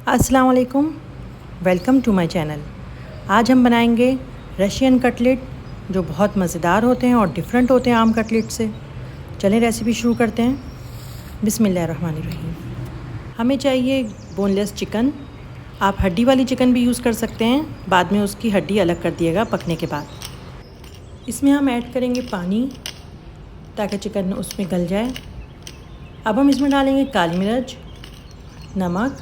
अस्सलाम वालेकुम, welcome to my channel. आज हम बनाएंगे रशियन कटलेट जो बहुत मज़ेदार होते हैं और डिफरेंट होते हैं आम कटलेट से। चलें रेसिपी शुरू करते हैं। बिस्मिल्लाहिर्रहमानिर्रहीम। हमें चाहिए बोनलेस चिकन। आप हड्डी वाली चिकन भी यूज़ कर सकते हैं, बाद में उसकी हड्डी अलग कर दिएगा पकने के बाद। इसमें हम ऐड करेंगे पानी ताकि चिकन उसमें गल जाए। अब हम इसमें डालेंगे काली मिर्च, नमक,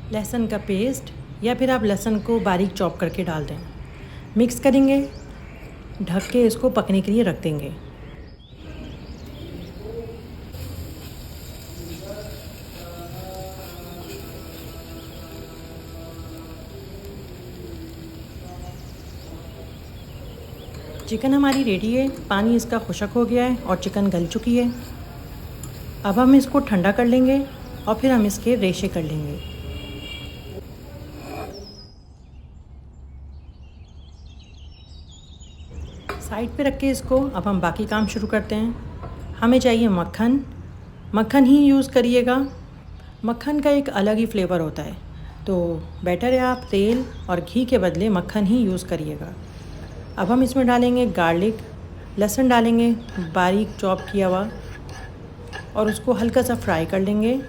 लहसुन का पेस्ट या फिर आप लहसुन को बारीक चॉप करके डाल दें। मिक्स करेंगे, ढक के इसको पकने के लिए रख देंगे। चिकन हमारी रेडी है, पानी इसका खुशक हो गया है और चिकन गल चुकी है। अब हम इसको ठंडा कर लेंगे और फिर हम इसके रेशे कर लेंगे। साइड पे रख के इसको अब हम बाकी काम शुरू करते हैं। हमें चाहिए मक्खन। मक्खन ही यूज़ करिएगा, मक्खन का एक अलग ही फ्लेवर होता है, तो बेटर है आप तेल और घी के बदले मक्खन ही यूज़ करिएगा। अब हम इसमें डालेंगे गार्लिक, लहसुन डालेंगे बारीक चॉप किया हुआ और उसको हल्का सा फ्राई कर लेंगे।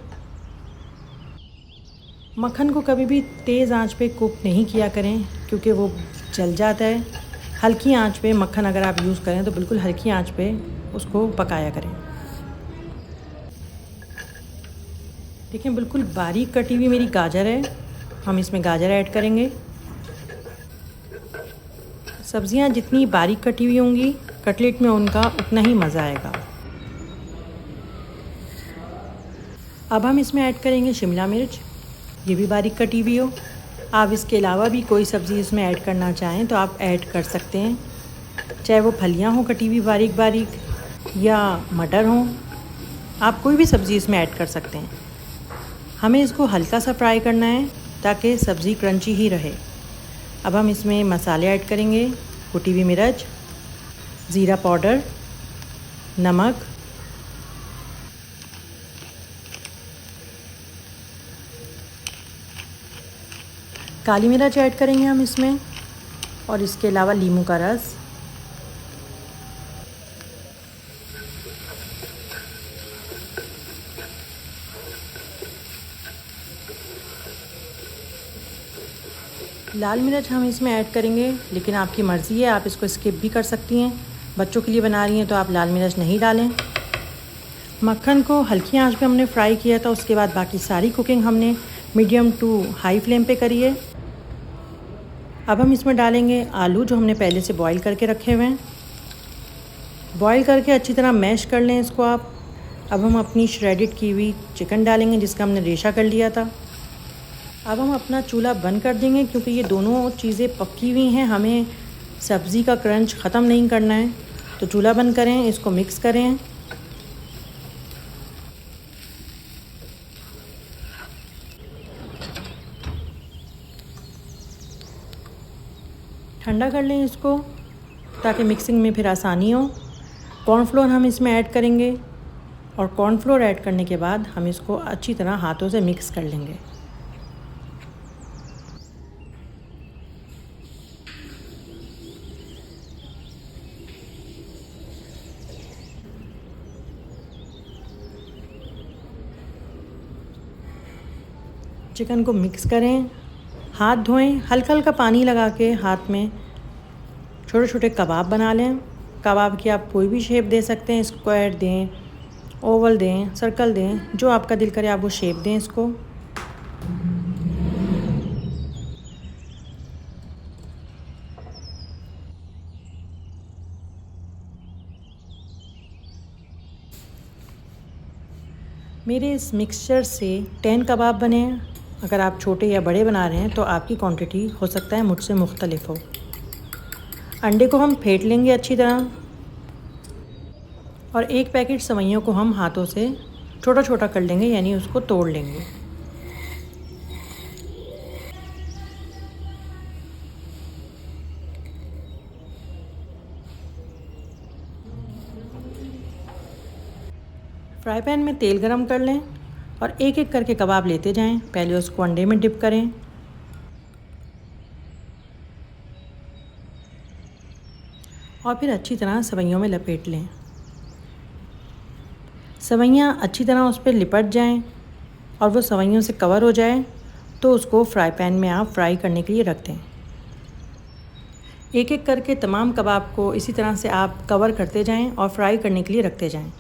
मक्खन को कभी भी तेज़ आंच पे कुक नहीं किया करें क्योंकि वो जल जाता है। हल्की आंच पे मक्खन अगर आप यूज़ करें तो बिल्कुल हल्की आंच पे उसको पकाया करें। देखिए बिल्कुल बारीक कटी हुई मेरी गाजर है, हम इसमें गाजर ऐड करेंगे। सब्ज़ियाँ जितनी बारीक कटी हुई होंगी कटलेट में उनका उतना ही मज़ा आएगा। अब हम इसमें ऐड करेंगे शिमला मिर्च, ये भी बारीक कटी हुई हो। आप इसके अलावा भी कोई सब्ज़ी इसमें ऐड करना चाहें तो आप ऐड कर सकते हैं, चाहे वो फलियाँ हों कटी हुई बारीक बारीक या मटर हों, आप कोई भी सब्ज़ी इसमें ऐड कर सकते हैं। हमें इसको हल्का सा फ्राई करना है ताकि सब्ज़ी क्रंची ही रहे। अब हम इसमें मसाले ऐड करेंगे, कुटी हुई मिर्च, ज़ीरा पाउडर, नमक, काली मिर्च ऐड करेंगे हम इसमें और इसके अलावा नींबू का रस। लाल मिर्च हम इसमें ऐड करेंगे, लेकिन आपकी मर्ज़ी है, आप इसको स्किप भी कर सकती हैं। बच्चों के लिए बना रही हैं तो आप लाल मिर्च नहीं डालें। मक्खन को हल्की आंच पे हमने फ्राई किया था, उसके बाद बाकी सारी कुकिंग हमने मीडियम टू हाई फ्लेम पे करी है। अब हम इसमें डालेंगे आलू जो हमने पहले से बॉईल करके रखे हुए हैं। बॉईल करके अच्छी तरह मैश कर लें इसको आप। अब हम अपनी श्रेडिड की हुई चिकन डालेंगे जिसका हमने रेशा कर लिया था। अब हम अपना चूल्हा बंद कर देंगे क्योंकि ये दोनों चीज़ें पकी हुई हैं, हमें सब्ज़ी का क्रंच ख़त्म नहीं करना है। तो चूल्हा बंद करें, इसको मिक्स करें। ठंडा कर लें इसको ताकि मिक्सिंग में फिर आसानी हो। कॉर्नफ्लोर हम इसमें ऐड करेंगे और कॉर्नफ्लोर ऐड करने के बाद हम इसको अच्छी तरह हाथों से मिक्स कर लेंगे। चिकन को मिक्स करें, हाथ धोएं, हल्का हल्का पानी लगा के हाथ में छोटे छोटे कबाब बना लें। कबाब की आप कोई भी शेप दे सकते हैं, स्क्वायर दें, ओवल दें, सर्कल दें, जो आपका दिल करे आप वो शेप दें इसको। मेरे इस मिक्सचर से 10 कबाब बने हैं। अगर आप छोटे या बड़े बना रहे हैं तो आपकी क्वांटिटी हो सकता है मुझसे मुख्तलिफ हो। अंडे को हम फेंट लेंगे अच्छी तरह और एक पैकेट सेवइयों को हम हाथों से छोटा छोटा कर लेंगे, यानी उसको तोड़ लेंगे। फ्राई पैन में तेल गरम कर लें और एक एक करके कबाब लेते जाएं। पहले उसको अंडे में डिप करें और फिर अच्छी तरह सेवइयों में लपेट लें। सेवइयाँ अच्छी तरह उस पर लिपट जाएं और वो सेवइयों से कवर हो जाए तो उसको फ्राई पैन में आप फ्राई करने के लिए रख दें। एक एक करके तमाम कबाब को इसी तरह से आप कवर करते जाएं और फ्राई करने के लिए रखते जाएं।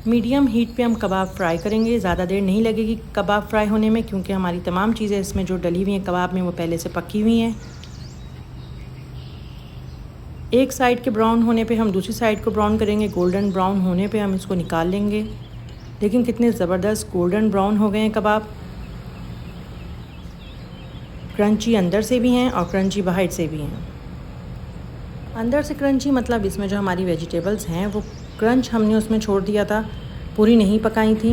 मीडियम हीट पे हम कबाब फ्राई करेंगे। ज़्यादा देर नहीं लगेगी कबाब फ्राई होने में, क्योंकि हमारी तमाम चीज़ें इसमें जो डली हुई हैं कबाब में वो पहले से पकी हुई हैं। एक साइड के ब्राउन होने पे हम दूसरी साइड को ब्राउन करेंगे। गोल्डन ब्राउन होने पे हम इसको निकाल लेंगे। लेकिन कितने ज़बरदस्त गोल्डन ब्राउन हो गए हैं कबाब। क्रंची अंदर से भी हैं और क्रंची बाहर से भी हैं। अंदर से क्रंची मतलब इसमें जो हमारी वेजिटेबल्स हैं वो क्रंच हमने उसमें छोड़ दिया था, पूरी नहीं पकाई थी।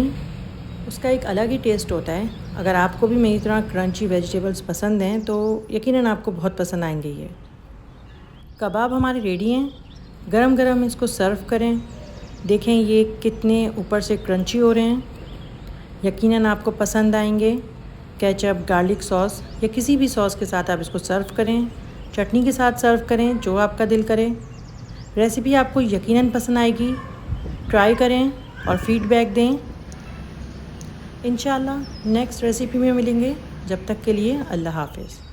उसका एक अलग ही टेस्ट होता है। अगर आपको भी मेरी तरह क्रंची वेजिटेबल्स पसंद हैं तो यकीनन आपको बहुत पसंद आएंगे ये कबाब। हमारे रेडी हैं। गरम गरम इसको सर्व करें। देखें ये कितने ऊपर से क्रंची हो रहे हैं। यकीनन आपको पसंद आएंगे। केचप, गार्लिक सॉस या किसी भी सॉस के साथ आप इसको सर्व करें। चटनी के साथ सर्व करें, जो आपका दिल करे। रेसिपी आपको यकीनन पसंद आएगी। ट्राई करें और फीडबैक दें। इंशाल्लाह नेक्स्ट रेसिपी में मिलेंगे। जब तक के लिए अल्लाह हाफ़िज़।